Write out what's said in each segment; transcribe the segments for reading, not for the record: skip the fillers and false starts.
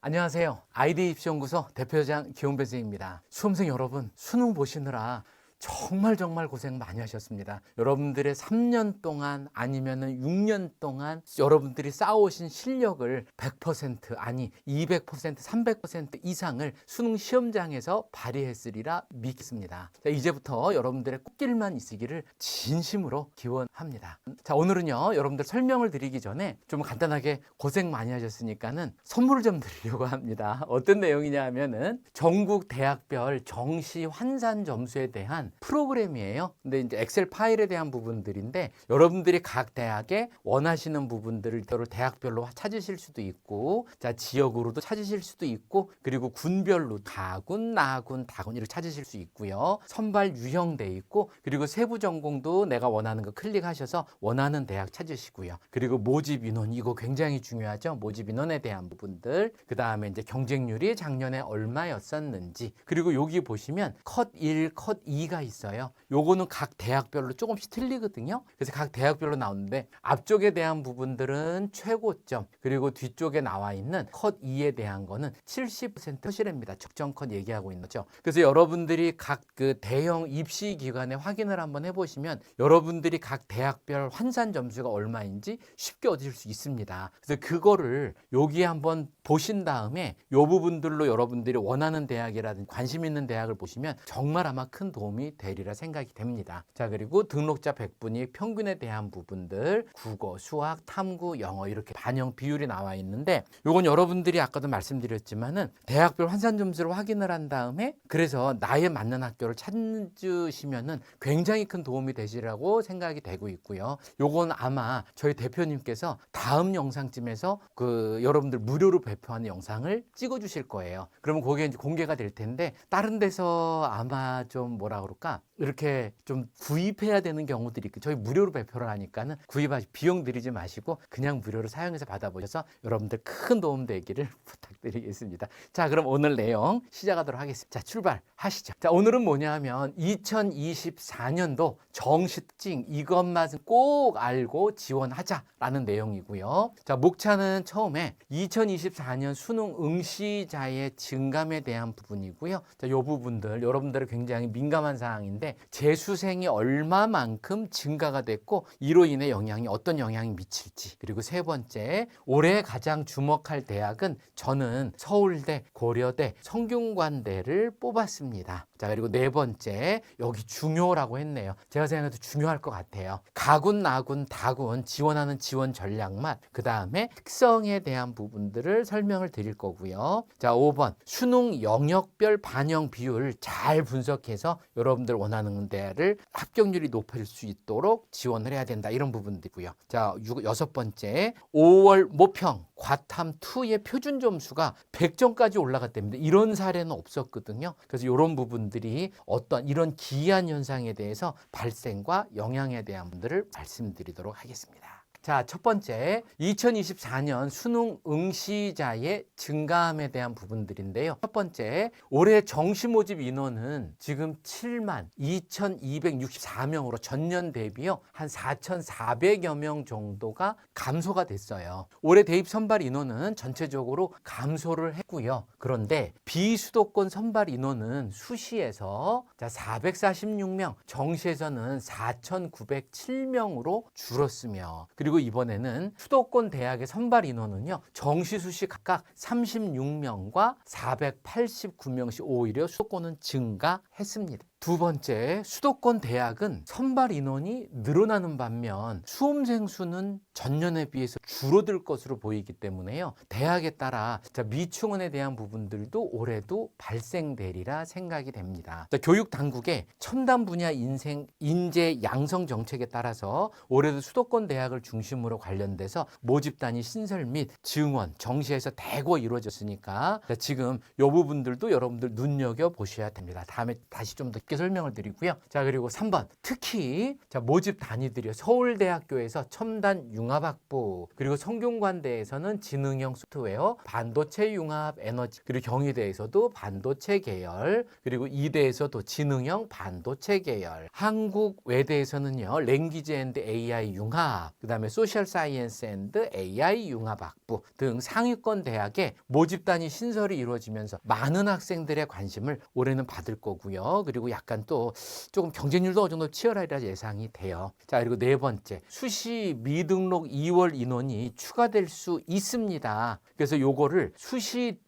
안녕하세요. 아이디 입시연구소 대표장 기원배 선생님입니다. 수험생 여러분, 수능 보시느라 정말 고생 많이 하셨습니다. 여러분들의 3년 동안 아니면은 6년 동안 여러분들이 쌓아오신 실력을 100% 아니 200% 300% 이상을 수능 시험장에서 발휘했으리라 믿습니다. 자, 이제부터 여러분들의 꽃길만 있으기를 진심으로 기원합니다. 자, 오늘은요 여러분들 설명을 드리기 전에 좀 간단하게 고생 많이 하셨으니까는 선물을 좀 드리려고 합니다. 어떤 내용이냐 하면은 전국 대학별 정시 환산 점수에 대한 프로그램이에요. 근데 이제 엑셀 파일에 대한 부분들인데 여러분들이 각 대학에 원하시는 부분들을 대학별로 찾으실 수도 있고, 자 지역으로도 찾으실 수도 있고, 그리고 군별로 가군, 나군, 다군 이렇게 찾으실 수 있고요. 선발 유형돼 있고, 그리고 세부 전공도 내가 원하는 거 클릭하셔서 원하는 대학 찾으시고요. 그리고 모집 인원 이거 굉장히 중요하죠. 모집 인원에 대한 부분들. 그 다음에 이제 경쟁률이 작년에 얼마였었는지. 그리고 여기 보시면 컷 1, 컷 2가 있어요. 요거는 각 대학별로 조금씩 틀리거든요. 그래서 각 대학별로 나오는데 앞쪽에 대한 부분들은 최고점, 그리고 뒤쪽에 나와 있는 컷 2에 대한 거는 70% 컷이랍니다. 적정 컷 얘기하고 있는 거죠. 그래서 여러분들이 각 그 대형 입시 기관에 확인을 한번 해보시면 여러분들이 각 대학별 환산 점수가 얼마인지 쉽게 얻으실 수 있습니다. 그래서 그거를 여기 한번 보신 다음에 요 부분들로 여러분들이 원하는 대학이라든지 관심 있는 대학을 보시면 정말 아마 큰 도움이 되리라 생각이 됩니다. 자, 그리고 등록자 100분위 평균에 대한 부분들, 국어, 수학, 탐구, 영어 이렇게 반영 비율이 나와 있는데, 요건 여러분들이 아까도 말씀드렸지만은 대학별 환산 점수를 확인을 한 다음에 그래서 나에 맞는 학교를 찾으시면은 굉장히 큰 도움이 되시라고 생각이 되고 있고요. 요건 아마 저희 대표님께서 다음 영상쯤에서 그 여러분들 무료로 배포하는 영상을 찍어 주실 거예요. 그러면 거기에 이제 공개가 될 텐데, 다른 데서 아마 좀 뭐라 그럴까 이렇게 좀 구입해야 되는 경우들이 있고, 저희 무료로 배포를 하니까는 구입하시 비용 들이지 마시고 그냥 무료로 사용해서 받아보셔서 여러분들 큰 도움 되기를 부탁드리겠습니다. 자, 그럼 오늘 내용 시작하도록 하겠습니다. 자, 출발하시죠. 자, 오늘은 뭐냐 하면 2024년도 정시특징 이것만 꼭 알고 지원하자라는 내용이고요. 자, 목차는 처음에 2024년 수능 응시자의 증감에 대한 부분이고요. 자, 요 부분들 여러분들은 굉장히 민감한 사항인데 재수생이 얼마만큼 증가가 됐고 이로 인해 어떤 영향이 미칠지, 그리고 세 번째 올해 가장 주목할 대학은 저는 서울대, 고려대, 성균관대를 뽑았습니다. 자, 그리고 네 번째 여기 중요라고 했네요. 제가 생각해도 중요할 것 같아요. 가군, 나군, 다군 지원하는 지원 전략 맛, 그 다음에 특성에 대한 부분들을 설명을 드릴 거고요. 자, 5번 수능 영역별 반영 비율 잘 분석해서 여러분들 원하는 데를 합격률이 높일 수 있도록 지원을 해야 된다, 이런 부분들이고요. 자, 여섯 번째 5월 모평 과탐2의 표준 점수가 100점까지 올라갔답니다. 이런 사례는 없었거든요. 그래서 이런 부분들이 어떤 이런 기이한 현상에 대해서 발생과 영향에 대한 분들을 말씀드리도록 하겠습니다. 자, 첫 번째 2024년 수능 응시자의 증감에 대한 부분들인데요. 첫 번째, 올해 정시 모집 인원은 지금 7만 2,264명으로 전년 대비요 한 4,400여 명 정도가 감소가 됐어요. 올해 대입 선발 인원은 전체적으로 감소를 했고요. 그런데 비수도권 선발 인원은 수시에서 446명, 정시에서는 4,907명으로 줄었으며, 그리고 이번에는 수도권 대학의 선발 인원은요 정시 수시 각각 36명과 489명씩 오히려 수도권은 증가했습니다. 두 번째, 수도권 대학은 선발 인원이 늘어나는 반면 수험생 수는 전년에 비해서 줄어들 것으로 보이기 때문에요. 대학에 따라 미충원에 대한 부분들도 올해도 발생되리라 생각이 됩니다. 교육 당국의 첨단 분야 인재 양성 정책에 따라서 올해도 수도권 대학을 중심으로 관련돼서 모집단위 신설 및 증원, 정시에서 대거 이루어졌으니까 지금 이 부분들도 여러분들 눈여겨보셔야 됩니다. 다음에 다시 좀 더 쉽게 설명을 드리고요. 자, 그리고 3번 특히 자, 모집 단위들이요. 서울대학교에서 첨단 융합학부, 그리고 성균관대에서는 지능형 소프트웨어, 반도체 융합 에너지, 그리고 경희대에서도 반도체 계열, 그리고 이대에서도 지능형 반도체 계열, 한국 외대에서는요 랭귀지 앤드 AI 융합, 그 다음에 소셜 사이언스 앤드 AI 융합학부 등 상위권 대학에 모집 단위 신설이 이루어지면서 많은 학생들의 관심을 올해는 받을 거고요. 그리고 약간 또 조금 경쟁률도 어느 정도 치열하리라 예상이 돼요. 자, 그리고 네 번째, 수시 미등록 2월 인원이 추가될 수 있습니다. 그래서 요거를 수시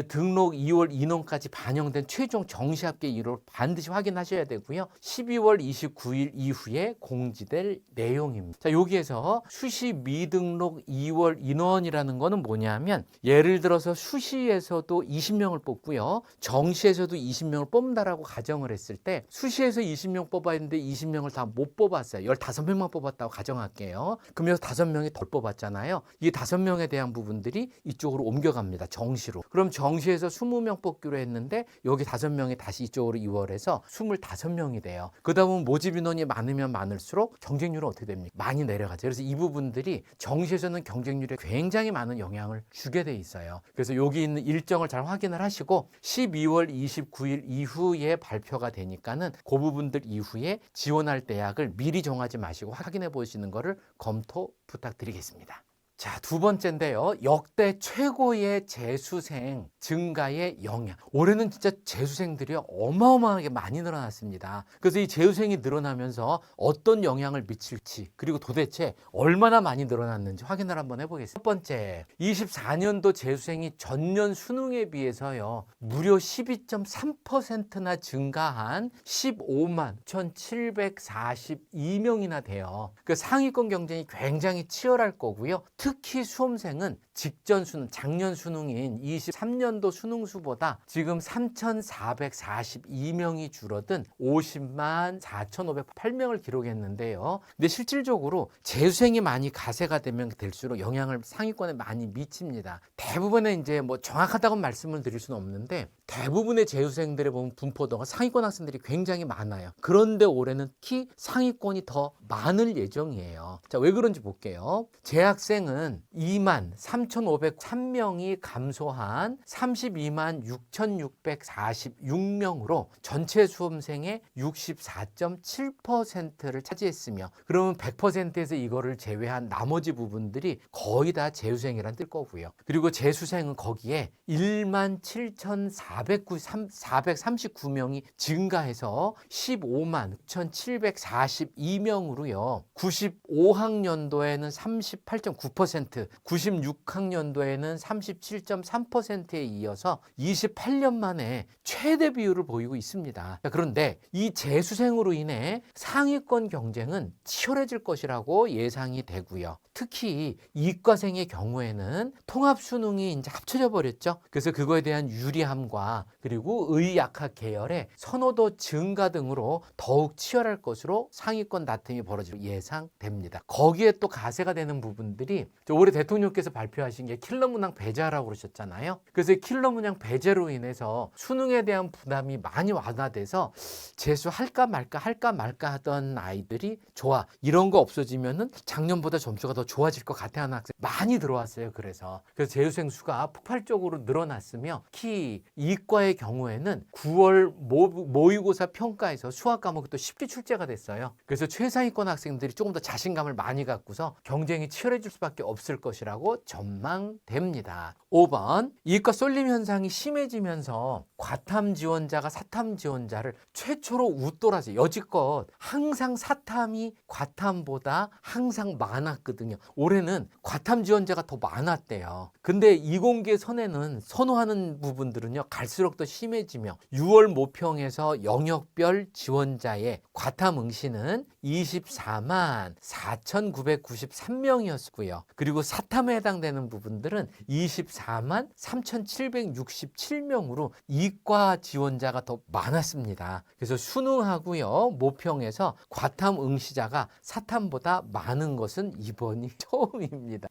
등록 2월 인원까지 반영된 최종 정시합계 일호를 반드시 확인하셔야 되고요. 12월 29일 이후에 공지될 내용입니다. 자, 여기에서 수시 미등록 2월 인원이라는 거는 뭐냐면 예를 들어서 수시에서도 20명을 뽑고요. 정시에서도 20명을 뽑는다라고 가정을 했을 때 수시에서 20명 뽑아야 했는데 20명을 다 못 뽑았어요. 15명만 뽑았다고 가정할게요. 그러면 5명이 덜 뽑았잖아요. 이 5명에 대한 부분들이 이쪽으로 옮겨갑니다. 정시로. 그럼 정시에서 20명 뽑기로 했는데 여기 5명이 다시 이쪽으로 이월해서 25명이 돼요. 그러다 보면 모집 인원이 많으면 많을수록 경쟁률은 어떻게 됩니까? 많이 내려가죠. 그래서 이 부분들이 정시에서는 경쟁률에 굉장히 많은 영향을 주게 돼 있어요. 그래서 여기 있는 일정을 잘 확인을 하시고 12월 29일 이후에 발표가 되니까는 그 부분들 이후에 지원할 대학을 미리 정하지 마시고 확인해 보시는 거를 검토 부탁드리겠습니다. 자, 두 번째인데요. 역대 최고의 재수생 증가의 영향. 올해는 진짜 재수생들이 어마어마하게 많이 늘어났습니다. 그래서 이 재수생이 늘어나면서 어떤 영향을 미칠지, 그리고 도대체 얼마나 많이 늘어났는지 확인을 한번 해보겠습니다. 첫 번째, 24년도 재수생이 전년 수능에 비해서요, 무려 12.3%나 증가한 15만 1,742명이나 돼요. 그 상위권 경쟁이 굉장히 치열할 거고요. 특히 수험생은 직전 수능, 작년 수능인 23년도 수능수보다 지금 3,442명이 줄어든 50만 4,508명을 기록했는데요. 근데 실질적으로 재수생이 많이 가세가 되면 될수록 영향을 상위권에 많이 미칩니다. 대부분의 이제 뭐 정확하다고 말씀을 드릴 수는 없는데 대부분의 재수생들의 보면 분포도가 상위권 학생들이 굉장히 많아요. 그런데 올해는 특히 상위권이 더 많을 예정이에요. 자, 왜 그런지 볼게요. 재학생은 2만 3,503명이 감소한 32만 6,646명으로 전체 수험생의 64.7%를 차지했으며, 그러면 100%에서 이거를 제외한 나머지 부분들이 거의 다 재수생이란 뜰 거고요. 그리고 재수생은 거기에 1만 7,439명이 증가해서 15만 6,742명으로요. 95학년도에는 38.9%, 96학년도에는 37.3%에 이어서 28년 만에 최대 비율을 보이고 있습니다. 그런데 이 재수생으로 인해 상위권 경쟁은 치열해질 것이라고 예상이 되고요. 특히 이과생의 경우에는 통합수능이 이제 합쳐져 버렸죠. 그래서 그거에 대한 유리함과 그리고 의학학 계열의 선호도 증가 등으로 더욱 치열할 것으로 상위권 다툼이 벌어질 예상됩니다. 거기에 또 가세가 되는 부분들이 올해 대통령께서 발표하신 게 킬러 문항 배제하라고 그러셨잖아요. 그래서 킬러 문항 배제로 인해서 수능에 대한 부담이 많이 완화돼서 재수할까 말까 하던 아이들이 좋아, 이런 거 없어지면은 작년보다 점수가 더 좋아질 것 같아 하는 학생 많이 들어왔어요. 그래서 재수생 수가 폭발적으로 늘어났으며 특히 이과의 경우에는 9월 모의고사 평가에서 수학 과목이 또 쉽게 출제가 됐어요. 그래서 최상위권 학생들이 조금 더 자신감을 많이 갖고서 경쟁이 치열해질 수밖에 없을 것이라고 전망됩니다. 5번, 이과 쏠림 현상이 심해지면서 과탐 지원자가 사탐 지원자를 최초로 웃돌아서 여지껏 항상 사탐이 과탐보다 항상 많았거든요. 올해는 과탐 지원자가 더 많았대요. 근데 이공계 선에는 선호하는 부분들은요 갈수록 더 심해지며 6월 모평에서 영역별 지원자의 과탐 응시는 24만 4,993명이었고요. 그리고 사탐에 해당되는 부분들은 24만 3,767명으로 이과 지원자가 더 많았습니다. 그래서 수능하고요 모평에서 과탐 응시자가 사탐보다 많은 것은 이번이 처음입니다.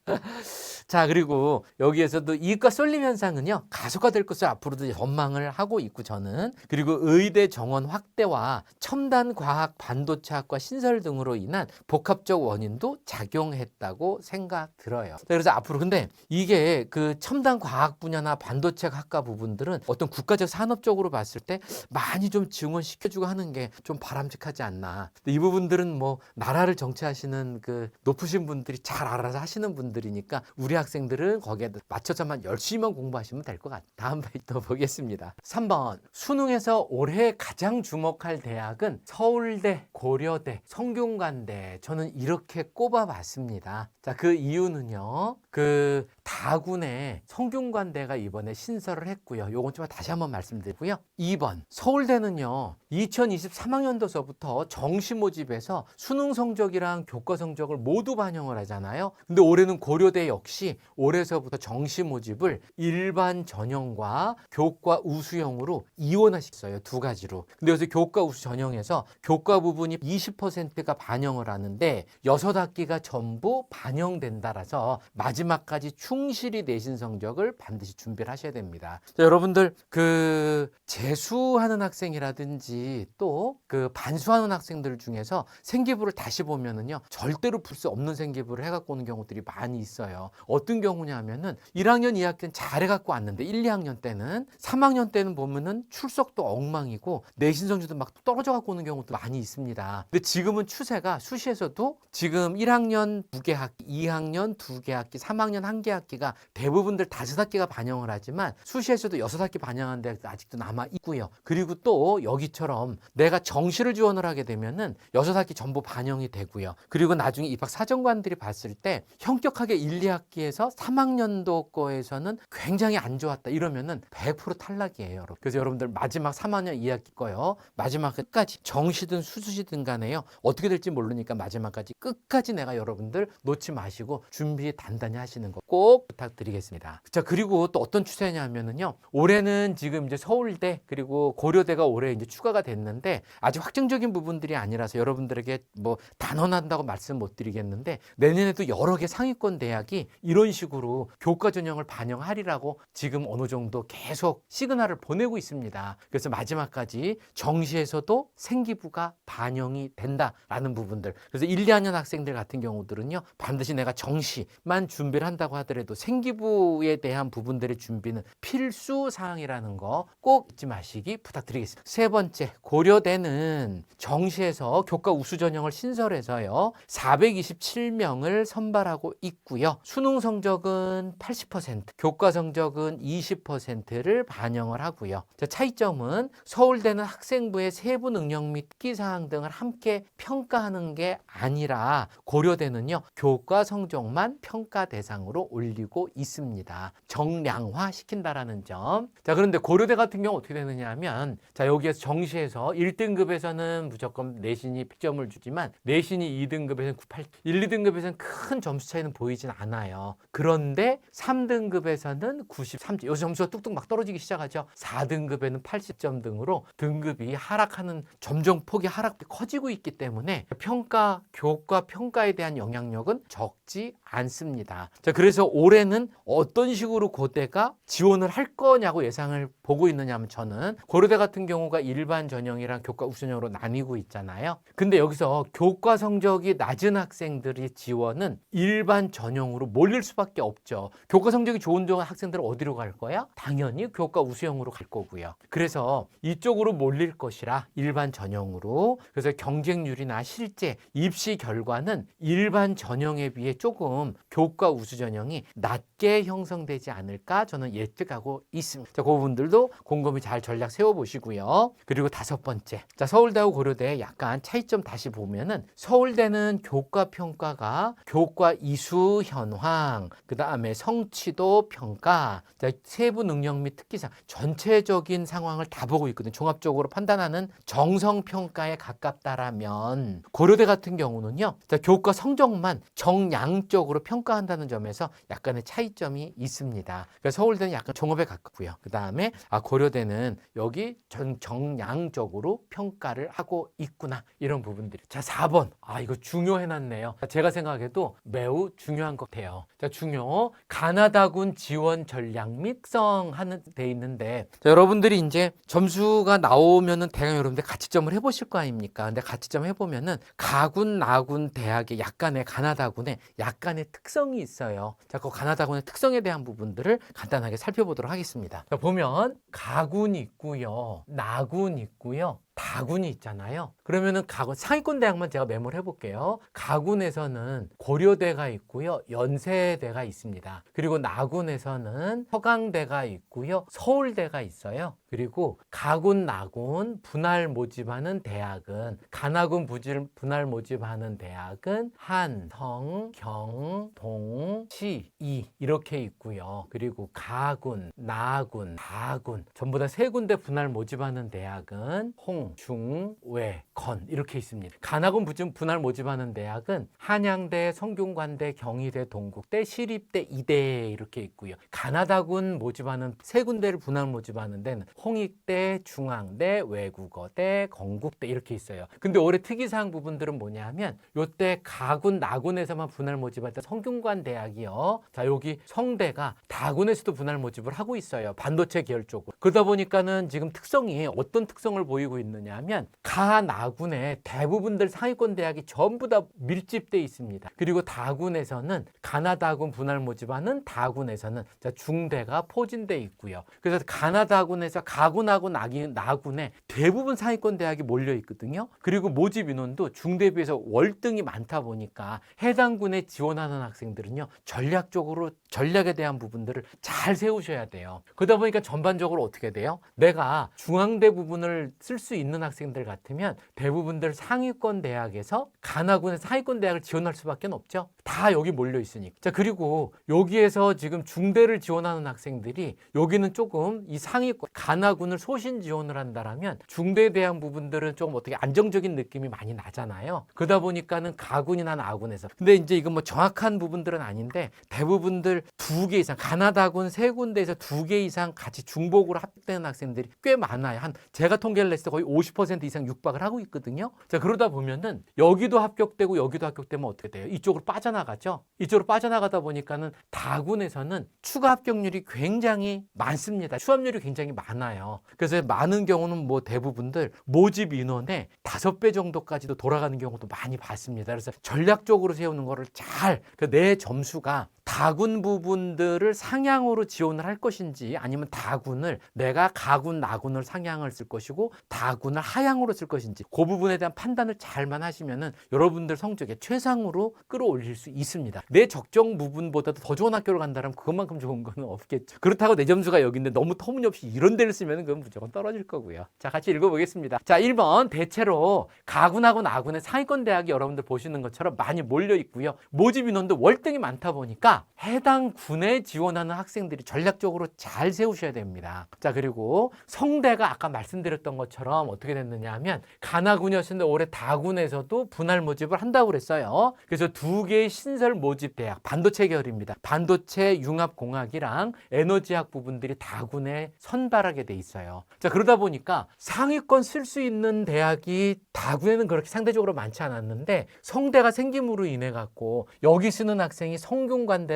자, 그리고 여기에서도 이익과 쏠림 현상은요, 가속화될 것을 앞으로도 전망을 하고 있고 저는. 그리고 의대 정원 확대와 첨단 과학, 반도체학과 신설 등으로 인한 복합적 원인도 작용했다고 생각 들어요. 그래서 앞으로 근데 이게 그 첨단 과학 분야나 반도체 학과 부분들은 어떤 국가적 산업적으로 봤을 때 많이 좀 지원시켜주고 하는 게 좀 바람직하지 않나. 근데 이 부분들은 뭐 나라를 정치하시는 그 높으신 분들이 잘 알아서 하시는 분들이니까 우리 학생들은 거기에 맞춰서만 열심히만 공부하시면 될 것 같아요. 다음 페이지 또 보겠습니다. 3번 수능에서 올해 가장 주목할 대학은 서울대, 고려대, 성균관대. 저는 이렇게 꼽아봤습니다. 자, 그 이유는요. 그 다군에 성균관대가 이번에 신설을 했고요. 요건 좀 다시 한번 말씀드리고요. 2번 서울대는요. 2023학년도서부터 정시 모집에서 수능 성적이랑 교과 성적을 모두 반영을 하잖아요. 근데 올해는 고려대 역시 올해서부터 정시 모집을 일반 전형과 교과 우수형으로 이원화시켰어요. 두 가지로. 근데 여기서 교과 우수 전형에서 교과 부분이 20%가 반영을 하는데 6학기가 전부 반영된다라서 마지막까지 충실히 내신 성적을 반드시 준비를 하셔야 됩니다. 자, 여러분들 그 재수하는 학생이라든지 또 그 반수하는 학생들 중에서 생기부를 다시 보면은요 절대로 풀 수 없는 생기부를 해갖고 오는 경우들이 많이 있어요. 어떤 경우냐면은 1학년 2학년 잘 해갖고 왔는데 1, 2학년 때는 3학년 때는 보면은 출석도 엉망이고 내신 성적도 막 떨어져 갖고 오는 경우도 많이 있습니다. 근데 지금은 추세가 수시에서도 지금 1학년 2개 학기, 2학년 2개 학기, 3학년 1개 학기가 대부분들 5학기가 반영을 하지만 수시에서도 6학기 반영한 데가 아직도 남아 있고요. 그리고 또 여기처럼 내가 정시를 지원을 하게 되면은 6학기 전부 반영이 되고요. 그리고 나중에 입학 사정관들이 봤을 때 현격하게 1, 2학기에서 3학년도 거에서는 굉장히 안 좋았다 이러면은 100% 탈락이에요, 여러분. 그래서 여러분들 마지막 3학년 2학기 거요. 마지막 끝까지 정시든 수시든 간에요. 어떻게 될지 모르니까 마지막까지 끝까지 내가 여러분들 놓지 마시고 준비 단단히 하시는 거 꼭 부탁드리겠습니다. 자, 그리고 또 어떤 추세냐면은요. 올해는 지금 이제 서울대 그리고 고려대가 올해 이제 추가가 됐는데 아직 확정적인 부분들이 아니라서 여러분들에게 뭐 단언한다고 말씀 못 드리겠는데 내년에도 여러 개 상위권 대학이 이런 식으로 교과 전형을 반영하리라고 지금 어느 정도 계속 시그널을 보내고 있습니다. 그래서 마지막까지 정시에서도 생기부가 반영이 된다라는 부분들. 그래서 1, 2학년 학생들 같은 경우들은요. 반드시 내가 정시만 준비를 한다고 하더라도 생기부에 대한 부분들의 준비는 필수 사항이라는 거 꼭 잊지 마시기 부탁드리겠습니다. 세 번째, 고려대는 정시에서 교과 우수 전형을 신설해서요. 427명을 선발하고 있고요. 수능 성적은 80%, 교과 성적은 20%를 반영을 하고요. 자, 차이점은 서울대는 학생부의 세부 능력 및 특기사항 등을 함께 평가하는 게 아니라 고려대는요. 교과 성적만 평가 대상으로 올리고 있습니다. 정량화 시킨다라는 점. 자, 그런데 고려대 같은 경우 어떻게 되느냐 하면 자, 여기에서 정시에서 1등급에서는 무조건 내신이 픽점을 주지만 내신이 2등급에서는 98, 1, 2등급에서는 큰 점수 차이는 보이진 않아요. 그런데 3등급에서는 93점, 여기서 점수가 뚝뚝 막 떨어지기 시작하죠. 4등급에는 80점 등으로 등급이 하락하는 점점 폭이 하락이 커지고 있기 때문에 평가, 교과 평가에 대한 영향력은 적지 않습니다. 자, 그래서 올해는 어떤 식으로 고대가 지원을 할 거냐고 예상을 보고 있느냐 하면 저는 고려대 같은 경우가 일반 전형이랑 교과 우수 전형으로 나뉘고 있잖아요. 근데 여기서 교과 성적이 낮은 학생들의 지원은 일반 전형으로 몰릴 수밖에 없죠. 교과 성적이 좋은 학생들은 어디로 갈 거야? 당연히 교과 우수형으로 갈 거고요. 그래서 이쪽으로 몰릴 것이라 일반 전형으로. 그래서 경쟁률이나 실제 입시 결과는 일반 전형에 비해 조금 교과 우수 전형이 낮게 형성되지 않을까 저는 예측하고 있습니다. 자, 그 부분들도 곰곰이 잘 전략 세워보시고요. 그리고 다섯 번째, 자, 서울대하고 고려대 약간 차이점 다시 보면은 서울대는 교과 평가가 교과 이수 현황, 그 다음에 성취도 평가, 자, 세부 능력 및 특기상 전체적인 상황을 다 보고 있거든요. 종합적으로 판단하는 정성 평가에 가깝다라면 고려대 같은 경우는요, 자, 교과 성적만 정량적으로 평가한다는 점에서 약간의 차이점이 있습니다. 그러니까 서울대는 약간 종합에 가깝고요. 그 다음에 고려대는 여기 정량적으로 평가를 하고 있구나, 이런 부분들이. 자, 4번. 이거 중요해놨네요. 제가 생각해도 매우 중요한 것 같아요. 자, 중요 가나다군 지원 전략 및 특성하는 돼 있는데, 자, 여러분들이 이제 점수가 나오면은 대강 여러분들 가치점을 해보실 거 아닙니까? 근데 가치점 해보면은 가군, 나군 대학의 약간의 가나다군의 약간의 특성이 있어요. 자, 그 가나다군의 특성에 대한 부분들을 간단하게 살펴보도록 하겠습니다. 자, 보면 가군이 있고요, 나군 있고요, 다군이 있잖아요. 그러면은 가군, 상위권 대학만 제가 메모를 해볼게요. 가군에서는 고려대가 있고요, 연세대가 있습니다. 그리고 나군에서는 서강대가 있고요, 서울대가 있어요. 그리고 가군, 나군 분할 모집하는 대학은, 가나군 분할 모집하는 대학은 한, 성, 경, 동, 시, 이 이렇게 있고요. 그리고 가군, 나군, 다군 전부 다 세 군데 분할 모집하는 대학은 홍, 중, 외, 건 이렇게 있습니다. 가나군 분할 모집하는 대학은 한양대, 성균관대, 경희대, 동국대, 시립대, 이대 이렇게 있고요. 가나다군 모집하는 세 군데를 분할 모집하는 데는 홍익대, 중앙대, 외국어대, 건국대 이렇게 있어요. 근데 올해 특이사항 부분들은 뭐냐 하면 요때 가군, 나군에서만 분할 모집할 때 성균관 대학이요. 자, 여기 성대가 다군에서도 분할 모집을 하고 있어요. 반도체 계열 쪽으로. 그러다 보니까는 지금 특성이 어떤 특성을 보이고 있느냐 하면 가나군에 대부분들 상위권 대학이 전부 다 밀집돼 있습니다. 그리고 다군에서는 가나다군 분할 모집하는 다군에서는 자, 중대가 포진돼 있고요. 그래서 가나다군에서 가군하고 나군에 대부분 상위권 대학이 몰려 있거든요. 그리고 모집 인원도 중대에 비해서 월등히 많다 보니까 해당 군에 지원하는 학생들은요, 전략적으로 전략에 대한 부분들을 잘 세우셔야 돼요. 그러다 보니까 전반적으로 어떻게 돼요? 내가 중앙대 부분을 쓸 수 있는 학생들 같으면 대부분들 상위권 대학에서 가나군에서 상위권 대학을 지원할 수밖에 없죠. 다 여기 몰려 있으니까. 자, 그리고 여기에서 지금 중대를 지원하는 학생들이 여기는 조금 이 상위권 가나군을 소신 지원을 한다라면 중대에 대한 부분들은 조금 어떻게 안정적인 느낌이 많이 나잖아요. 그러다 보니까는 가군이나 나군에서, 근데 이제 이건 뭐 정확한 부분들은 아닌데 대부분들 2개 이상, 가나다군 3군데에서 2개 이상 같이 중복으로 합격되는 학생들이 꽤 많아요. 한 제가 통계를 냈을 때 거의 50% 이상 육박을 하고 있거든요. 자, 그러다 보면은 여기도 합격되고 여기도 합격되면 어떻게 돼요? 이쪽으로 빠져나가죠. 이쪽으로 빠져나가다 보니까는 다군에서는 추가 합격률이 굉장히 많습니다. 수합률이 굉장히 많아요. 그래서 많은 경우는 뭐 대부분들 모집 인원의 5배 정도까지도 돌아가는 경우도 많이 봤습니다. 그래서 전략적으로 세우는 거를 잘, 내 점수가 다군 부분들을 상향으로 지원을 할 것인지 아니면 다군을 내가 가군, 나군을 상향을 쓸 것이고 다군을 하향으로 쓸 것인지 그 부분에 대한 판단을 잘만 하시면은 여러분들 성적에 최상으로 끌어올릴 수 있습니다. 내 적정 부분보다도 더 좋은 학교를 간다면 그것만큼 좋은 건 없겠죠. 그렇다고 내 점수가 여기인데 너무 터무니없이 이런 데를 쓰면 그건 무조건 떨어질 거고요. 자, 같이 읽어보겠습니다. 자, 1번 대체로 가군하고 나군의 상위권 대학이 여러분들 보시는 것처럼 많이 몰려 있고요. 모집 인원도 월등히 많다 보니까 해당 군에 지원하는 학생들이 전략적으로 잘 세우셔야 됩니다. 자, 그리고 성대가 아까 말씀드렸던 것처럼 어떻게 됐느냐 하면 가나군이었는데 올해 다군에서도 분할 모집을 한다고 그랬어요. 그래서 2개의 신설 모집 대학, 반도체 계열입니다. 반도체 융합공학이랑 에너지학 부분들이 다군에 선발하게 돼 있어요. 자, 그러다 보니까 상위권 쓸 수 있는 대학이 다군에는 그렇게 상대적으로 많지 않았는데 성대가 생김으로 인해 갖고 여기 쓰는 학생이 성균관대를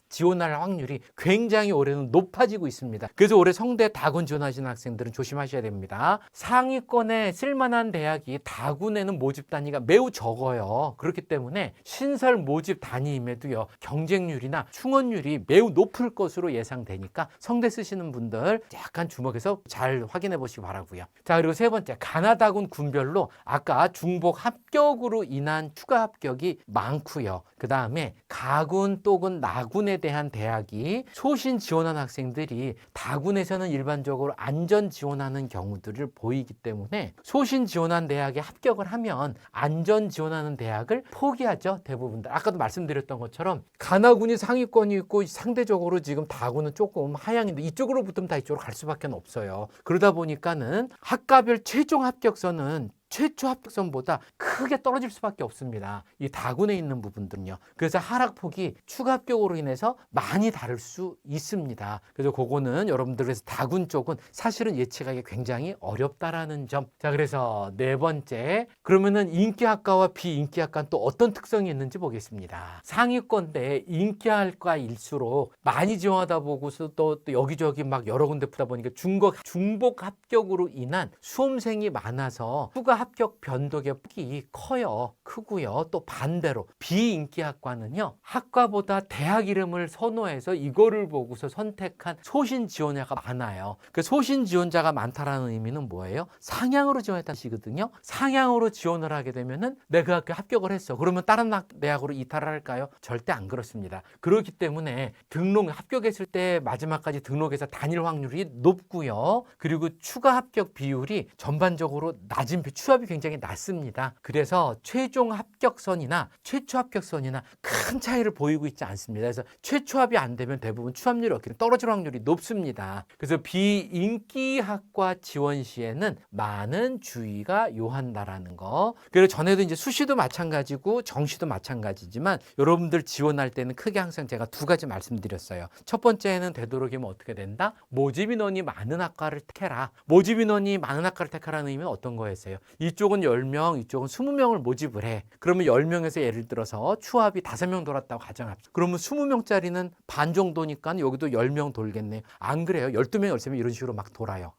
지원할 확률이 굉장히 올해는 높아지고 있습니다. 그래서 올해 성대 다군 지원하시는 학생들은 조심하셔야 됩니다. 상위권에 쓸만한 대학이 다군에는 모집 단위가 매우 적어요. 그렇기 때문에 신설 모집 단위임에도요, 경쟁률이나 충원율이 매우 높을 것으로 예상되니까 성대 쓰시는 분들 약간 주목해서 잘 확인해 보시기 바라고요. 자, 그리고 세 번째, 가나다군 군별로 아까 중복 합격으로 인한 추가 합격이 많고요. 그 다음에 가군 또는 나군에 대한 대학이 소신 지원한 학생들이 다군에서는 일반적으로 안전 지원하는 경우들을 보이기 때문에 소신 지원한 대학에 합격을 하면 안전 지원하는 대학을 포기하죠. 대부분들. 아까도 말씀드렸던 것처럼 가나군이 상위권이 있고 상대적으로 지금 다군은 조금 하향인데 이쪽으로 붙으면 다 이쪽으로 갈 수밖에 없어요. 그러다 보니까는 학과별 최종 합격선은 최초 합격선보다 크게 떨어질 수밖에 없습니다. 이 다군에 있는 부분들은요. 그래서 하락폭이 추가 합격으로 인해서 많이 다를 수 있습니다. 그래서 그거는 여러분들께서 다군 쪽은 사실은 예측하기 굉장히 어렵다라는 점. 자, 그래서 네 번째, 그러면은 인기학과와 비인기학과는 또 어떤 특성이 있는지 보겠습니다. 상위권대 인기학과일수록 많이 지원하다 보고서 또 여기저기 막 여러 군데 푸다 보니까 중복 합격으로 인한 수험생이 많아서 추가 합격 변동의 폭이 크고요. 또 반대로 비인기학과는요, 학과보다 대학 이름을 선호해서 이거를 보고서 선택한 소신 지원자가 많아요. 그 소신 지원자가 많다라는 의미는 뭐예요? 상향으로 지원했다는 뜻이거든요. 상향으로 지원을 하게 되면은 내 그 학교 합격을 했어. 그러면 다른 대학으로 이탈을 할까요? 절대 안 그렇습니다. 그렇기 때문에 합격했을 때 마지막까지 등록해서 다닐 확률이 높고요. 그리고 추가 합격 비율이 전반적으로 낮은 추합이 굉장히 낮습니다. 그래서 최종 합격선이나 최초 합격선이나 큰 차이를 보이고 있지 않습니다. 그래서 최초합이 안 되면 대부분 추합률이 떨어질 확률이 높습니다. 그래서 비인기학과 지원 시에는 많은 주의가 요한다라는 거. 그리고 전에도 이제 수시도 마찬가지고 정시도 마찬가지지만 여러분들 지원할 때는 크게 항상 제가 두 가지 말씀드렸어요. 첫 번째는 되도록이면 어떻게 된다? 모집 인원이 많은 학과를 택해라. 모집 인원이 많은 학과를 택하라는 의미는 어떤 거였어요? 이쪽은 10명, 이쪽은 20명을 모집을 해. 그러면 10명에서 예를 들어서 추합이 5명 돌았다고 가정합시다. 그러면 20명짜리는 반 정도니까 여기도 10명 돌겠네요. 안 그래요. 12명, 13명 이런 식으로 막 돌아요.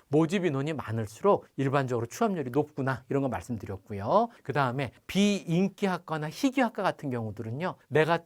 모집 인원이 많을수록 일반적으로 추합률이 높구나. 이런 거 말씀드렸고요. 그 다음에 비인기학과나 희귀학과 같은 경우들은요. 내가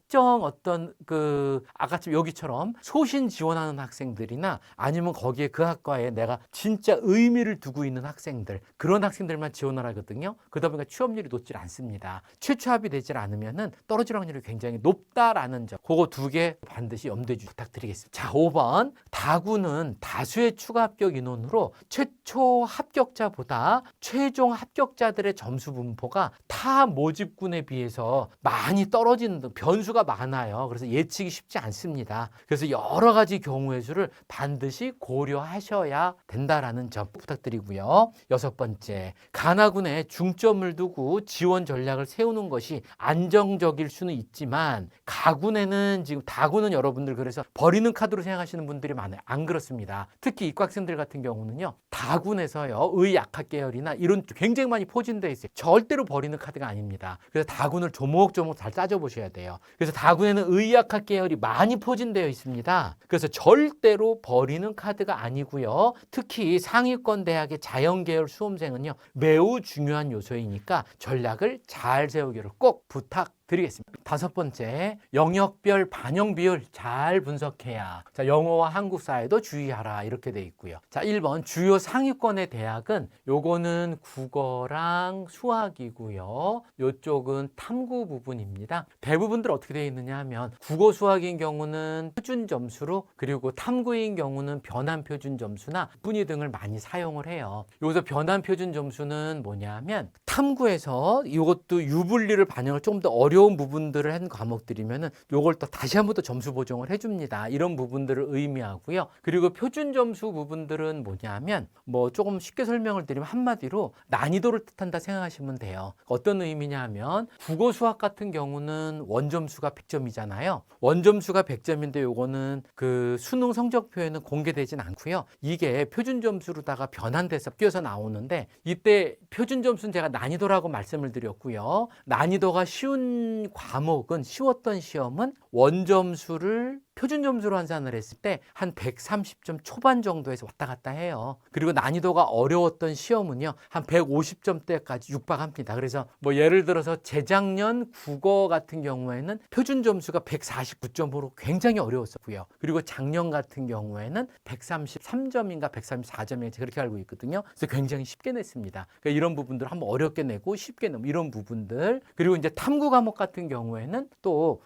아까처럼 여기처럼 소신 지원하는 학생들이나 아니면 거기에 그 학과에 내가 진짜 의미를 두고 있는 학생들, 그런 학생들만 지원을 하거든요. 그러다 보니까 취업률이 높지 않습니다. 최초합이 되질 않으면은 떨어질 확률이 굉장히 높다라는 점. 그거 두 개 반드시 염두에 주시기 부탁드리겠습니다. 자, 5번. 다군은 다수의 추가 합격 인원으로 최초 합격자보다 최종 합격자들의 점수 분포가 타 모집군에 비해서 많이 떨어지는 등 변수가 많아요. 그래서 예측이 쉽지 않습니다. 그래서 여러 가지 경우의 수를 반드시 고려하셔야 된다라는 점 부탁드리고요. 6번째, 가나군에 중점을 두고 지원 전략을 세우는 것이 안정적일 수는 있지만 가군에는 지금 다군은 여러분들 그래서 버리는 카드로 생각하시는 분들이 많아요. 안 그렇습니다. 특히 이과학생들 같은 경우는요. 다군에서요. 의약학 계열이나 이런 굉장히 많이 포진되어 있어요. 절대로 버리는 카드가 아닙니다. 그래서 다군을 조목조목 잘 따져보셔야 돼요. 그래서 다군에는 의학학 계열이 많이 포진되어 있습니다. 그래서 절대로 버리는 카드가 아니고요. 특히 상위권 대학의 자연계열 수험생은요. 매우 중요한 요소이니까 전략을 잘 세우기를 꼭 부탁드리겠습니다. 5번째, 영역별 반영 비율 잘 분석해야. 자, 영어와 한국 사회도 주의하라 이렇게 돼 있고요. 자, 1번 주요 상위권의 대학은 요거는 국어랑 수학이고요. 요쪽은 탐구 부분입니다. 대부분들 어떻게 되어 있느냐 하면 국어 수학인 경우는 표준 점수로, 그리고 탐구인 경우는 변환 표준 점수나 분위 등을 많이 사용을 해요. 여기서 변환 표준 점수는 뭐냐면 탐구에서 이것도 유불리를 반영을 조금 더 어려운 부분들을 한 과목들이면은 요걸 또 다시 한 번 더 점수 보정을 해줍니다. 이런 부분들을 의미하고요. 그리고 표준 점수 부분들은 뭐냐면 조금 쉽게 설명을 드리면 한마디로 난이도를 뜻한다 생각하시면 돼요. 어떤 의미냐 하면 국어 수학 같은 경우는 원점수가 100점이잖아요. 원점수가 100점인데 요거는 그 수능 성적표에는 공개되진 않고요. 이게 표준 점수로다가 변환돼서 끼어서 나오는데 이때 표준 점수는 제가 난이도라고 말씀을 드렸고요. 난이도가 쉬운 과목은 쉬웠던 시험은 원점수를 표준 점수로 환산을 했을 때 한 130점 초반 정도에서 왔다 갔다 해요. 그리고 난이도가 어려웠던 시험은요. 한 150점대까지 육박합니다. 그래서 예를 들어서 재작년 국어 같은 경우에는 표준 점수가 149점으로 굉장히 어려웠었고요. 그리고 작년 같은 경우에는 133점인가 134점인가 그렇게 알고 있거든요. 그래서 굉장히 쉽게 냈습니다. 그러니까 이런 부분들 한번 어렵게 내고 쉽게 내고 이런 부분들. 그리고 이제 탐구 과목 같은 경우에는 또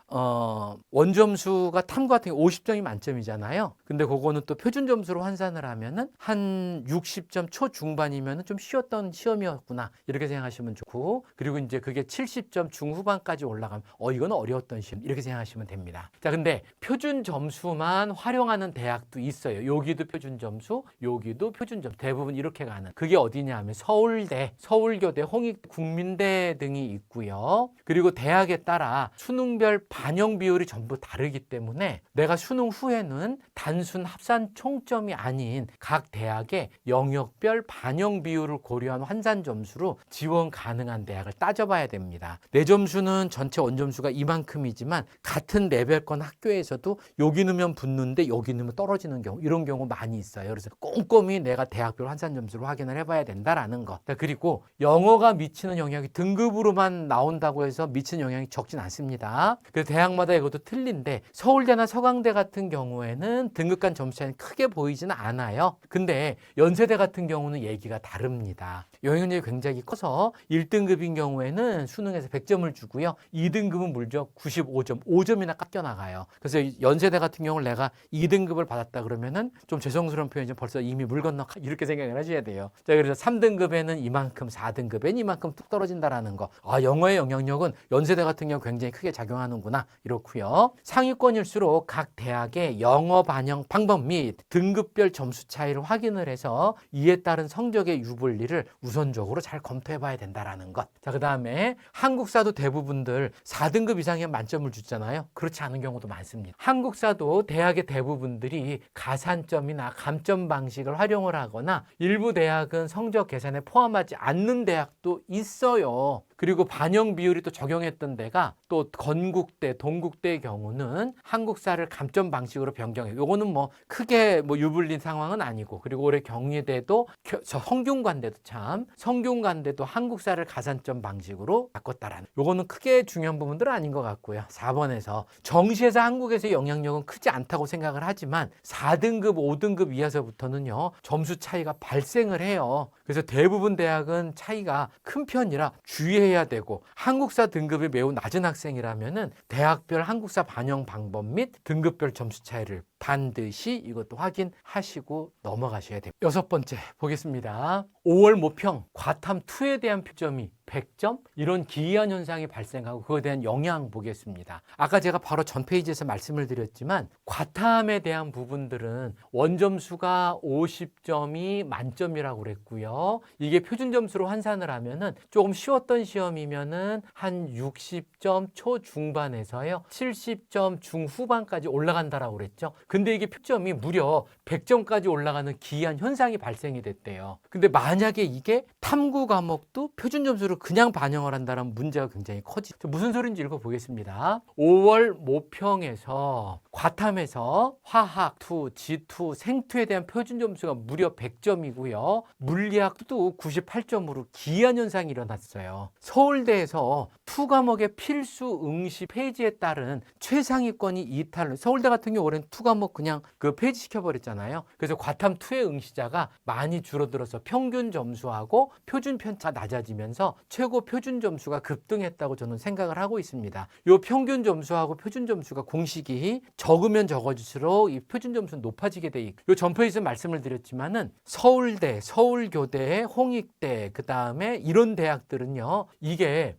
원점수가 탐구가 같은 경우 50점이 만점이잖아요. 근데 그거는 또 표준 점수로 환산을 하면은 한 60점 초중반이면은 좀 쉬웠던 시험이었구나 이렇게 생각하시면 좋고, 그리고 이제 그게 70점 중후반까지 올라가면 이건 어려웠던 시험 이렇게 생각하시면 됩니다. 자, 근데 표준 점수만 활용하는 대학도 있어요. 여기도 표준 점수, 여기도 표준 점수, 대부분 이렇게 가는. 그게 어디냐 하면 서울대, 서울교대, 홍익, 국민대 등이 있고요. 그리고 대학에 따라 수능별 반영 비율이 전부 다르기 때문에 내가 수능 후에는 단순 합산 총점이 아닌 각 대학의 영역별 반영 비율을 고려한 환산 점수로 지원 가능한 대학을 따져봐야 됩니다. 내 점수는 전체 원점수가 이만큼이지만 같은 레벨권 학교에서도 여기 넣으면 붙는데 여기 넣으면 떨어지는 경우, 이런 경우 많이 있어요. 그래서 꼼꼼히 내가 대학별 환산 점수를 확인을 해봐야 된다라는 것. 그리고 영어가 미치는 영향이 등급으로만 나온다고 해서 미치는 영향이 적진 않습니다. 그래서 대학마다 이것도 틀린데 서울대나 서강대 같은 경우에는 등급 간 점수 차이는 크게 보이지는 않아요. 근데 연세대 같은 경우는 얘기가 다릅니다. 영향력이 굉장히 커서 1등급인 경우에는 수능에서 100점을 주고요. 2등급은 물적 95점, 5점이나 깎여 나가요. 그래서 연세대 같은 경우는 내가 2등급을 받았다 그러면은 좀 죄송스러운 표현이지만 벌써 이미 물 건너 이렇게 생각을 하셔야 돼요. 자, 그래서 3등급에는 이만큼, 4등급에는 이만큼 뚝 떨어진다라는 거. 영어의 영향력은 연세대 같은 경우 굉장히 크게 작용하는구나. 이렇고요. 상위권일수록 각 대학의 영어 반영 방법 및 등급별 점수 차이를 확인을 해서 이에 따른 성적의 유불리를 우선적으로 잘 검토해 봐야 된다라는 것. 자, 그다음에 한국사도 대부분들 4등급 이상의 만점을 주잖아요. 그렇지 않은 경우도 많습니다. 한국사도 대학의 대부분들이 가산점이나 감점 방식을 활용을 하거나 일부 대학은 성적 계산에 포함하지 않는 대학도 있어요. 그리고 반영 비율이 또 적용했던 데가 또 건국대, 동국대의 경우는 한국사를 감점 방식으로 변경해요. 요거는 뭐 크게 유불린 상황은 아니고, 그리고 올해 경희대도 성균관대도 한국사를 가산점 방식으로 바꿨다라는. 요거는 크게 중요한 부분들은 아닌 것 같고요. 4번에서 정시에서 한국에서의 영향력은 크지 않다고 생각을 하지만 4등급, 5등급 이하서부터는요 점수 차이가 발생을 해요. 그래서 대부분 대학은 차이가 큰 편이라 주의해야 되고, 한국사 등급이 매우 낮은 학생이라면은 대학별 한국사 반영 방법 및 등급별 점수 차이를 반드시 이것도 확인하시고 넘어가셔야 됩니다. 6번째 보겠습니다. 5월 모평 과탐2에 대한 표점이 100점? 이런 기이한 현상이 발생하고 그거에 대한 영향 보겠습니다. 아까 제가 바로 전 페이지에서 말씀을 드렸지만 과탐에 대한 부분들은 원점수가 50점이 만점이라고 그랬고요. 이게 표준 점수로 환산을 하면은 조금 쉬웠던 시험이면은 한 60점 초중반에서요 70점 중후반까지 올라간다라고 그랬죠. 근데 이게 표점이 무려 100점까지 올라가는 기이한 현상이 발생이 됐대요. 근데 만약에 이게 탐구 과목도 표준 점수를 그냥 반영을 한다면 문제가 굉장히 커지죠. 무슨 소리인지 읽어보겠습니다. 5월 모평에서 과탐에서 화학2, 지투, 생투에 대한 표준 점수가 무려 100점이고요. 물리학도 98점으로 기이한 현상이 일어났어요. 서울대에서 투 과목의 필수 응시 페이지에 따른 최상위권이 이탈을, 서울대 같은 경우 올해는 투 과목 그냥 폐지시켜버렸잖아요. 그래서 과탐2의 응시자가 많이 줄어들어서 평균 점수하고 표준 편차가 낮아지면서 최고 표준 점수가 급등했다고 저는 생각을 하고 있습니다. 이 평균 점수하고 표준 점수가 공식이 적으면 적어질수록 이 표준 점수는 높아지게 돼 있고, 이 전페이지에서 말씀을 드렸지만은 서울대, 서울교대, 홍익대, 그 다음에 이런 대학들은요 이게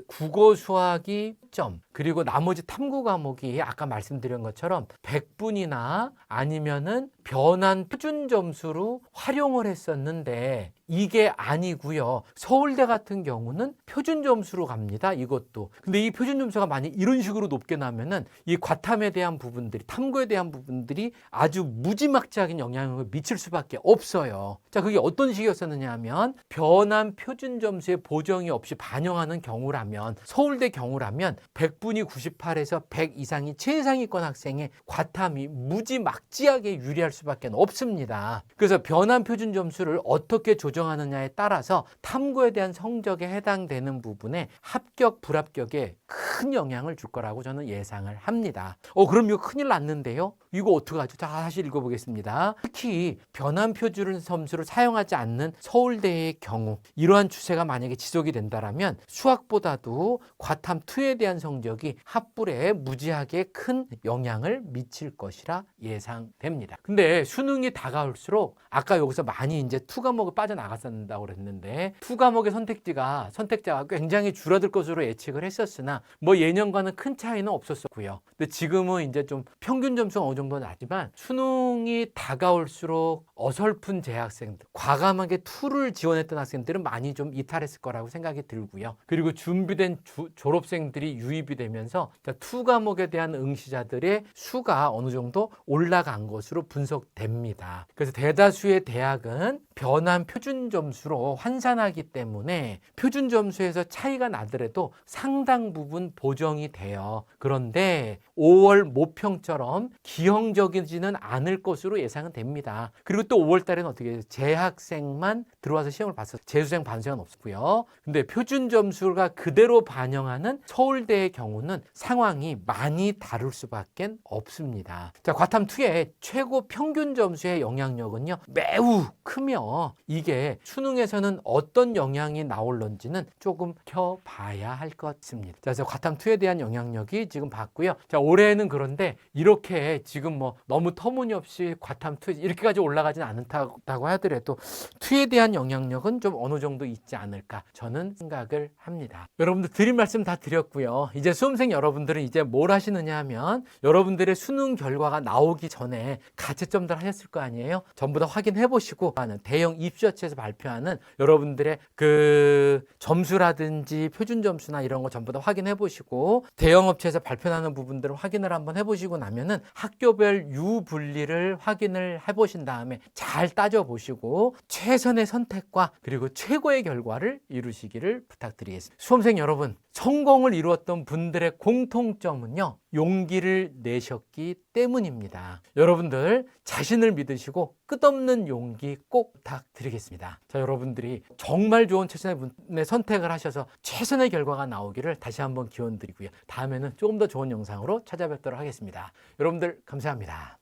국어 수학이 점, 그리고 나머지 탐구 과목이 아까 말씀드린 것처럼 100분이나 아니면은 변환 표준 점수로 활용을 했었는데 이게 아니고요. 서울대 같은 경우는 표준 점수로 갑니다. 이것도. 근데 이 표준 점수가 만약 이런 식으로 높게 나면은 이 과탐에 대한 부분들이, 탐구에 대한 부분들이 아주 무지막지하게 영향을 미칠 수밖에 없어요. 자, 그게 어떤 식이었었느냐 하면 변환 표준 점수의 보정이 없이 반영하는 경우라면, 서울대 경우라면 100분이 98에서 100 이상이 최상위권 학생의 과탐이 무지막지하게 유리할 수밖에 없습니다. 그래서 변환 표준 점수를 어떻게 조정하느냐에 따라서 탐구에 대한 성적에 해당되는 부분에 합격, 불합격에 큰 영향을 줄 거라고 저는 예상을 합니다. 그럼 이거 큰일 났는데요? 이거 어떡하죠? 자, 다시 읽어보겠습니다. 특히 변환 표준 점수를 사용하지 않는 서울대의 경우 이러한 추세가 만약에 지속이 된다면 수학보다도 과탐2에 대한 성적이 합불에 무지하게 큰 영향을 미칠 것이라 예상됩니다. 근데 수능이 다가올수록 아까 여기서 많이 이제 2과목을 빠져나갔었다고 그랬는데 2과목의 선택자가 굉장히 줄어들 것으로 예측을 했었으나 뭐 예년과는 큰 차이는 없었고요. 근데 지금은 이제 좀 평균 점수가 어느 정도 나지만 수능이 다가올수록 어설픈 재학생들, 과감하게 2를 지원했던 학생들은 많이 좀 이탈했을 거라고 생각이 들고요. 그리고 준비된 졸업생들이 유입이 되면서 2과목에 대한 응시자들의 수가 어느 정도 올라간 것으로 분석됩니다. 그래서 대다수의 대학은 변환 표준 점수로 환산하기 때문에 표준 점수에서 차이가 나더라도 상당 부분 보정이 돼요. 그런데 5월 모평처럼 기형적이지는 않을 것으로 예상은 됩니다. 그리고 또 5월 달에는 어떻게 해요? 재학생만 들어와서 시험을 봤어요. 재수생 반수는 없고요. 근데 표준 점수가 그대로 반영하는 서울대의 경우는 상황이 많이 다를 수밖에 없습니다. 자, 과탐2의 최고 평균 점수의 영향력은요, 매우 크며 이게 수능에서는 어떤 영향이 나올런지는 조금 켜봐야 할 것 같습니다. 자, 그래서 과탐2에 대한 영향력이 지금 봤고요. 자, 올해는 그런데 이렇게 지금 뭐 너무 터무니없이 과탐2 이렇게까지 올라가진 않다고 하더라도 2에 대한 영향력은 좀 어느 정도 있지 않을까 저는 생각을 합니다. 여러분들 드린 말씀 다 드렸고요. 이제 수험생 여러분들은 이제 뭘 하시느냐 하면 여러분들의 수능 결과가 나오기 전에 가채점들 하셨을 거 아니에요? 전부 다 확인해 보시고 대형 입시업체에서 발표하는 여러분들의 그 점수라든지 표준 점수나 이런 거 전부 다 확인해 보시고 대형 업체에서 발표하는 부분들을 확인을 한번 해보시고 나면은 학교별 유분리를 확인을 해보신 다음에 잘 따져보시고 최선의 선택과 그리고 최고의 결과를 이루시기를 부탁드리겠습니다. 수험생 여러분, 성공을 이루었던 분들의 공통점은요, 용기를 내셨기 때문입니다. 여러분들 자신을 믿으시고 끝없는 용기 꼭 부탁드리겠습니다. 자, 여러분들이 정말 좋은 최선의 분의 선택을 하셔서 최선의 결과가 나오기를 다시 한번 기원 드리고요. 다음에는 조금 더 좋은 영상으로 찾아뵙도록 하겠습니다. 여러분들 감사합니다.